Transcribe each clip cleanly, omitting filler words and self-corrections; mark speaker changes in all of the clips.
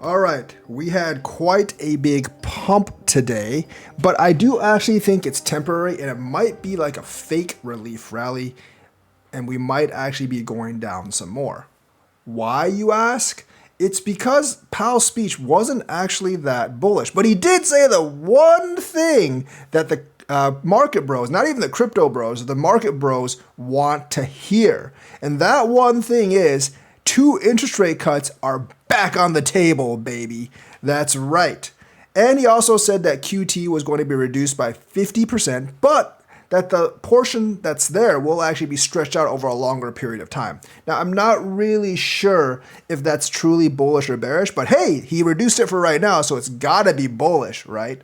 Speaker 1: All right, we had quite a big pump today, but I do actually think it's temporary and it might be like a fake relief rally, and we might actually be going down some more. Why, you ask? It's because Powell's speech wasn't actually that bullish, but he did say the one thing that the market bros, not even the crypto bros, the market bros want to hear. And that one thing is 2 interest rate cuts are back on the table, baby. That's right. And he also said that QT was going to be reduced by 50%, but that the portion that's there will actually be stretched out over a longer period of time. Now, I'm not really sure if that's truly bullish or bearish, but hey, he reduced it for right now, so it's gotta be bullish, right?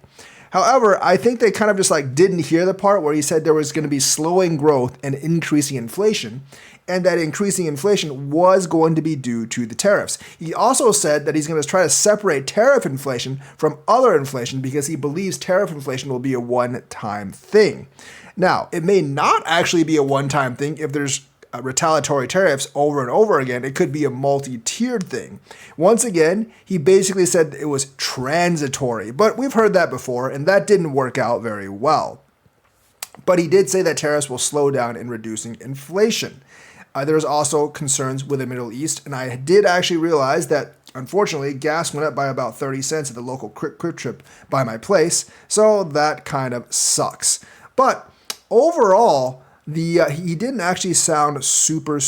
Speaker 1: However, I think they kind of just like didn't hear the part where he said there was going to be slowing growth and increasing inflation, and that increasing inflation was going to be due to the tariffs. He also said that he's going to try to separate tariff inflation from other inflation because he believes tariff inflation will be a one-time thing. Now, it may not actually be a one-time thing if there's retaliatory tariffs over and over again. It could be a multi-tiered thing. Once again, he basically said it was transitory, but we've heard that before, and that didn't work out very well. But he did say that tariffs will slow down in reducing inflation. There's also concerns with the Middle East, and I did actually realize that unfortunately gas went up by about 30 cents at the local quick trip by my place, so that kind of sucks. But overall, he didn't actually sound super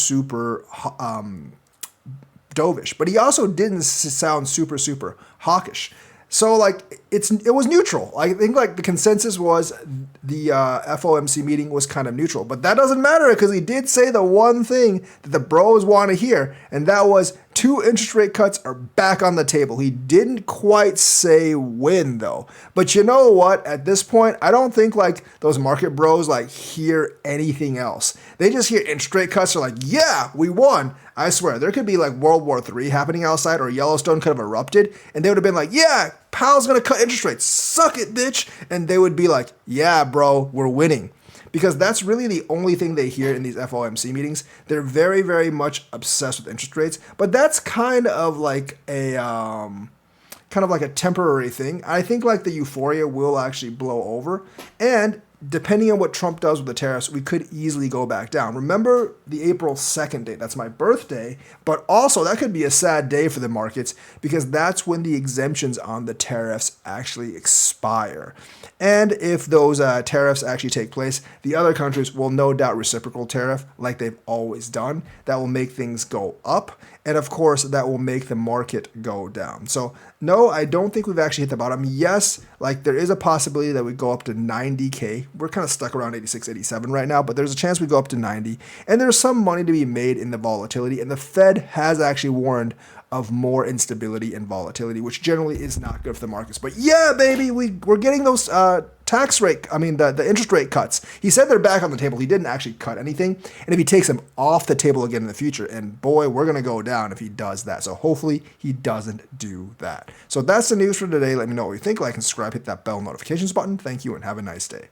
Speaker 1: dovish, but he also didn't sound super hawkish. So like it was neutral. I think like the consensus was the FOMC meeting was kind of neutral, but that doesn't matter because he did say the one thing that the bros want to hear, and that was 2 interest rate cuts are back on the table. He didn't quite say when though. But you know what? At this point, I don't think like those market bros like hear anything else. They just hear interest rate cuts are like, yeah, we won. I swear, there could be like World War III happening outside or Yellowstone could have erupted and they would have been like, yeah, Powell's gonna cut interest rates. Suck it, bitch. And they would be like, yeah, bro, we're winning. Because that's really the only thing they hear in these FOMC meetings. They're very much obsessed with interest rates, but that's kind of like a temporary thing. I think like the euphoria will actually blow over, and depending on what Trump does with the tariffs, we could easily go back down. Remember the April 2nd date, that's my birthday, but also that could be a sad day for the markets because that's when the exemptions on the tariffs actually expire. And if those tariffs actually take place, the other countries will no doubt reciprocal tariff like they've always done. That will make things go up. And of course, that will make the market go down. So no, I don't think we've actually hit the bottom. Yes, like there is a possibility that we go up to 90K. We're kind of stuck around 86, 87 right now, but there's a chance we go up to 90. And there's some money to be made in the volatility. And the Fed has actually warned of more instability and volatility, which generally is not good for the markets. But yeah, baby, we're getting those the interest rate cuts. He said they're back on the table. He didn't actually cut anything. And if he takes them off the table again in the future, and boy, we're going to go down if he does that. So hopefully he doesn't do that. So that's the news for today. Let me know what you think. Like and subscribe, hit that bell notifications button. Thank you and have a nice day.